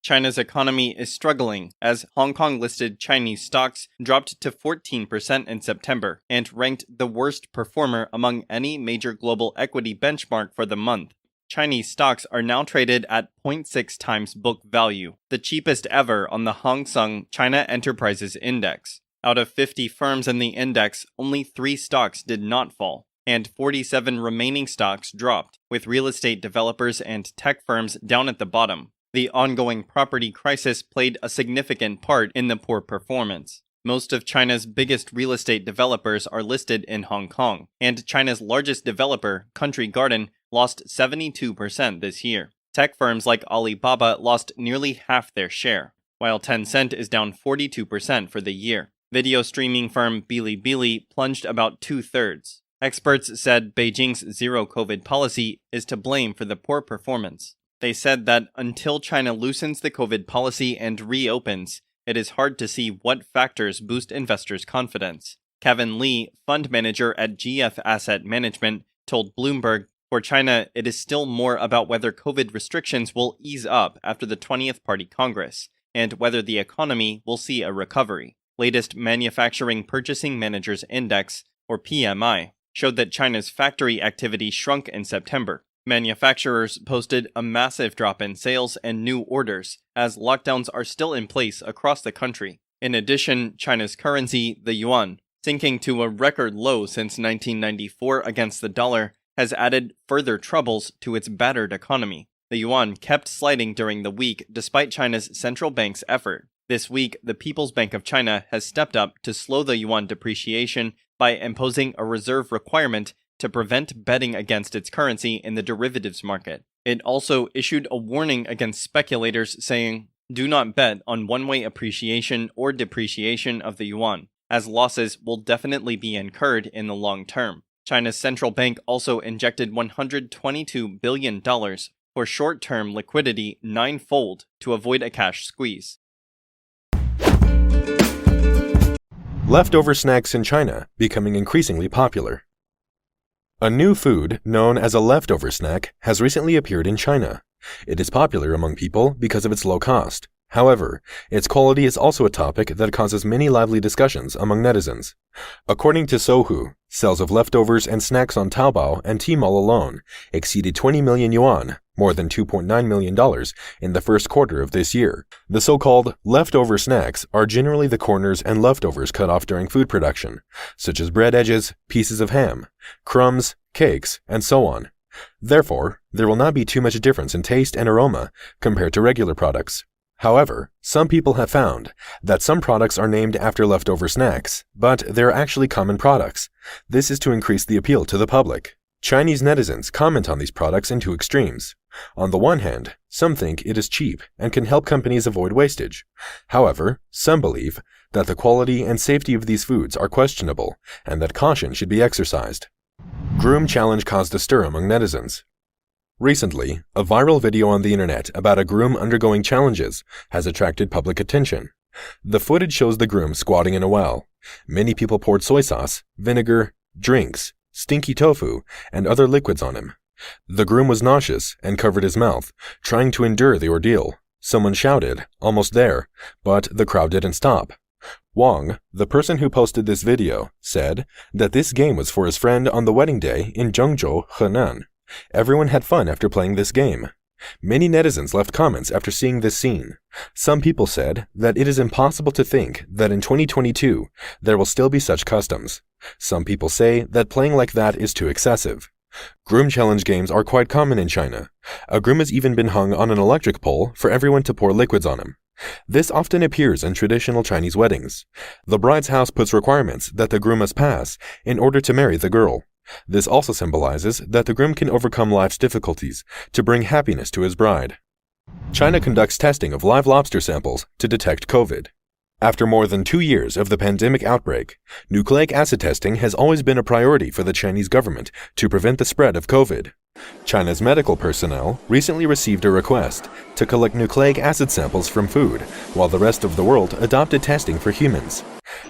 China's economy is struggling as Hong Kong-listed Chinese stocks dropped to 14% in September and ranked the worst performer among any major global equity benchmark for the month. Chinese stocks are now traded at 0.6 times book value, the cheapest ever on the Hang Seng China Enterprises Index. Out of 50 firms in the index, only 3 stocks did not fall, and 47 remaining stocks dropped, with real estate developers and tech firms down at the bottom. The ongoing property crisis played a significant part in the poor performance. Most of China's biggest real estate developers are listed in Hong Kong, and China's largest developer, Country Garden, lost 72% this year. Tech firms like Alibaba lost nearly half their share, while Tencent is down 42% for the year. Video streaming firm Bilibili plunged about 2/3. Experts said Beijing's zero-COVID policy is to blame for the poor performance. They said that until China loosens the COVID policy and reopens, it is hard to see what factors boost investors' confidence. Kevin Lee, fund manager at GF Asset Management, told Bloomberg, "For China, it is still more about whether COVID restrictions will ease up after the 20th Party Congress, and whether the economy will see a recovery." Latest Manufacturing Purchasing Managers Index, or PMI, showed that China's factory activity shrunk in September. Manufacturers posted a massive drop in sales and new orders, as lockdowns are still in place across the country. In addition, China's currency, the yuan, sinking to a record low since 1994 against the dollar, has added further troubles to its battered economy. The yuan kept sliding during the week despite China's central bank's effort. This week, the People's Bank of China has stepped up to slow the yuan depreciation by imposing a reserve requirement to prevent betting against its currency in the derivatives market. It also issued a warning against speculators saying, "Do not bet on one-way appreciation or depreciation of the yuan, as losses will definitely be incurred in the long term." China's central bank also injected $122 billion for short-term liquidity ninefold to avoid a cash squeeze. Leftover snacks in China becoming increasingly popular. A new food known as a leftover snack has recently appeared in China. It is popular among people because of its low cost. However, its quality is also a topic that causes many lively discussions among netizens. According to Sohu, sales of leftovers and snacks on Taobao and Tmall alone exceeded 20 million yuan, more than $2.9 million, in the first quarter of this year. The so-called leftover snacks are generally the corners and leftovers cut off during food production, such as bread edges, pieces of ham, crumbs, cakes, and so on. Therefore, there will not be too much difference in taste and aroma compared to regular products. However, some people have found that some products are named after leftover snacks, but they're actually common products. This is to increase the appeal to the public. Chinese netizens comment on these products in two extremes. On the one hand, some think it is cheap and can help companies avoid wastage. However, some believe that the quality and safety of these foods are questionable and that caution should be exercised. Groom challenge caused a stir among netizens. Recently, a viral video on the internet about a groom undergoing challenges has attracted public attention. The footage shows the groom squatting in a well. Many people poured soy sauce, vinegar, drinks, stinky tofu, and other liquids on him. The groom was nauseous and covered his mouth, trying to endure the ordeal. Someone shouted, "Almost there," but the crowd didn't stop. Wang, the person who posted this video, said that this game was for his friend on the wedding day in Zhengzhou, Henan. Everyone had fun after playing this game. Many netizens left comments after seeing this scene. Some people said that it is impossible to think that in 2022 there will still be such customs. Some people say that playing like that is too excessive. Groom challenge games are quite common in China. A groom has even been hung on an electric pole for everyone to pour liquids on him. This often appears in traditional Chinese weddings. The bride's house puts requirements that the groom must pass in order to marry the girl. This also symbolizes that the groom can overcome life's difficulties to bring happiness to his bride. China conducts testing of live lobster samples to detect COVID. After more than 2 years of the pandemic outbreak, nucleic acid testing has always been a priority for the Chinese government to prevent the spread of COVID. China's medical personnel recently received a request to collect nucleic acid samples from food, while the rest of the world adopted testing for humans.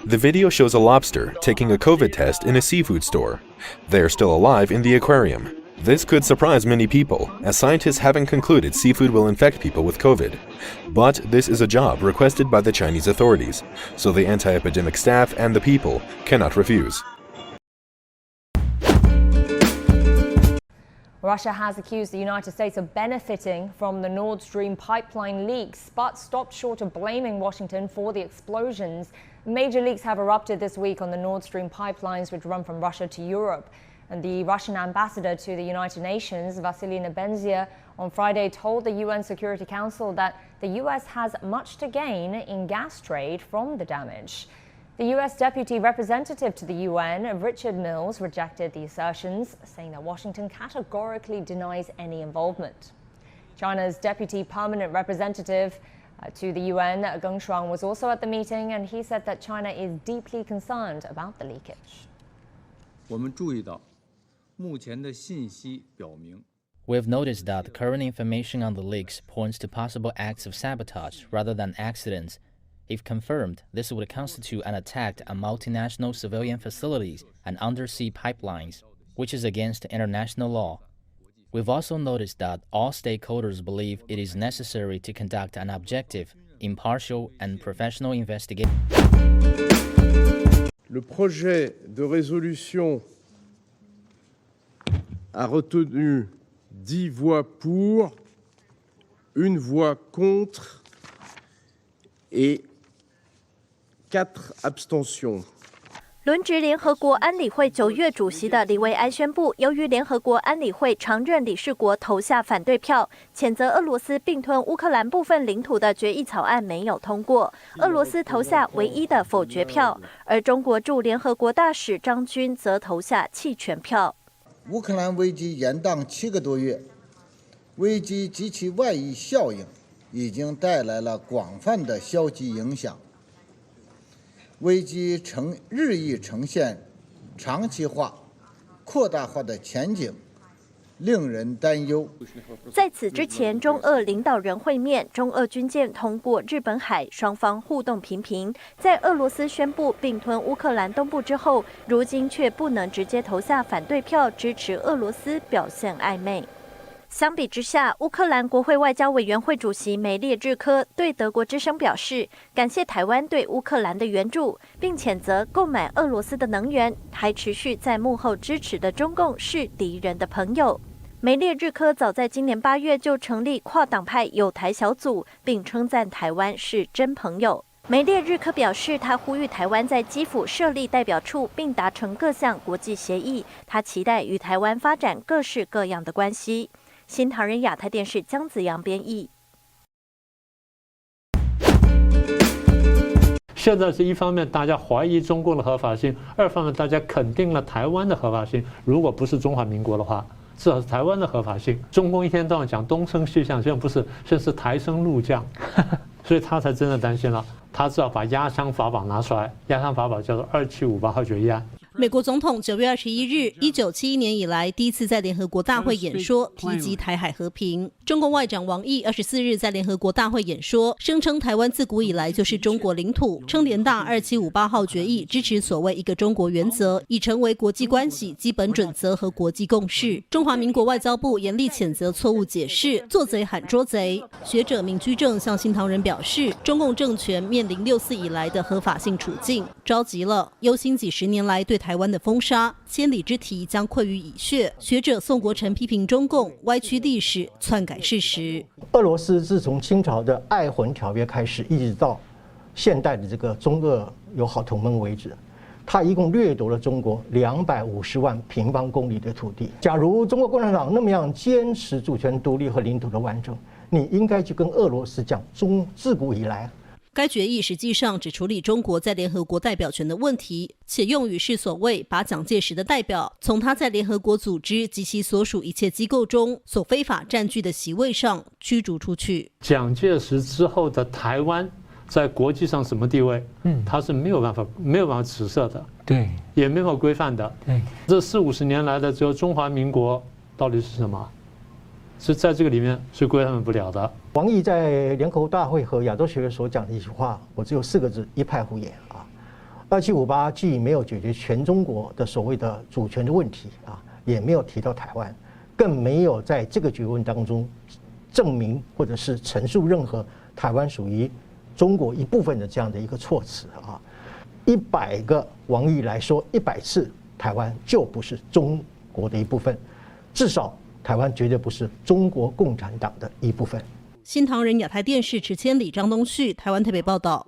The video shows a lobster taking a COVID test in a seafood store. They are still alive in the aquarium. This could surprise many people, as scientists haven't concluded seafood will infect people with COVID. But this is a job requested by the Chinese authorities, so the anti-epidemic staff and the people cannot refuse. Russia has accused the United States of benefiting from the Nord Stream pipeline leaks, but stopped short of blaming Washington for the explosions. Major leaks have erupted this week on the Nord Stream pipelines, which run from Russia to Europe. And the Russian ambassador to the United Nations, Vasily Nebenzia, on Friday told the UN Security Council that the U.S. has much to gain in gas trade from the damage. The U.S. Deputy Representative to the UN, Richard Mills, rejected the assertions, saying that Washington categorically denies any involvement. China's Deputy Permanent Representative to the UN, Geng Shuang, was also at the meeting, and he said that China is deeply concerned about the leakage. 我们注意到，目前的信息表明。 We've noticed that current information on the leaks points to possible acts of sabotage rather than accidents. If confirmed, this would constitute an attack on multinational civilian facilities and undersea pipelines, which is against international law. We've also noticed that all stakeholders believe it is necessary to conduct an objective, impartial, and professional investigation. Le projet de résolution a retenu 10 voix pour, 1 voix contre et 4 abstentions. 轮值联合国安理会9月主席的李维安宣布，由于联合国安理会常任理事国投下反对票，谴责俄罗斯并吞乌克兰部分领土的决议草案没有通过，俄罗斯投下唯一的否决票，而中国驻联合国大使张军则投下弃权票。乌克兰危机延宕7个多月，危机及其外溢效应已经带来了广泛的消极影响。危机日益呈现长期化、扩大化的前景，令人担忧。在此之前，中俄领导人会面，中俄军舰通过日本海，双方互动频频。在俄罗斯宣布并吞乌克兰东部之后，如今却不能直接投下反对票支持俄罗斯，表现暧昧。相比之下，乌克兰国会外交委员会主席梅列日科对德国之声表示，感谢台湾对乌克兰的援助，并谴责购买俄罗斯的能源，还持续在幕后支持的中共是敌人的朋友。梅列日科早在今年8月就成立跨党派友台小组，并称赞台湾是真朋友。梅列日科表示，他呼吁台湾在基辅设立代表处，并达成各项国际协议。他期待与台湾发展各式各样的关系。新唐人亚太电视江子阳编译。现在是一方面大家怀疑中共的合法性，二方面大家肯定了台湾的合法性。如果不是中华民国的话，至少是台湾的合法性。中共一天到晚讲东升西降，现在不是，现在是台升陆降，所以他才真的担心了。他只要把压箱法宝拿出来，压箱法宝叫做2758号决议案。美国总统9月21日，1971年以来第一次在联合国大会演说提及台海和平。中共外长王毅24日在联合国大会演说，声称台湾自古以来就是中国领土，称联大2758号决议支持所谓一个中国原则，已成为国际关系基本准则和国际共识。中华民国外交部严厉谴责错误解释，做贼喊捉贼。学者闵居正向新唐人表示，中共政权面临6·4以来的合法性处境，着急了，忧心几10年来对台湾的封杀，千里之堤将溃于蚁穴。学者宋国成批评中共歪曲历史，篡改事实。俄罗斯自从清朝的爱魂条约开始，一直到现代的这个中俄友好同盟为止，它一共掠夺了中国250万平方公里的土地。假如中国共产党那么样坚持主权独立和领土的完整，你应该去跟俄罗斯讲，自古以来。该决议实际上只处理中国在联合国代表权的问题，且用语是所谓把蒋介石的代表从他在联合国组织及其所属一切机构中所非法占据的席位上驱逐出去。蒋介石之后的台湾在国际上什么地位？他是没有办法指涉的，对，也没有规范的。对，这40-50年来的只有中华民国到底是什么？是在这个里面是规范不了的。王毅在联合国大会和亚洲学会所讲的一句话，我只有4个字：一派胡言啊！2758既没有解决全中国的所谓的主权的问题啊，也没有提到台湾，更没有在这个决议当中证明或者是陈述任何台湾属于中国一部分的这样的一个措辞啊。100个王毅来说100次，台湾就不是中国的一部分，至少台湾绝对不是中国共产党的一部分。新唐人亚太电视池千里、张东旭，台湾台北报道。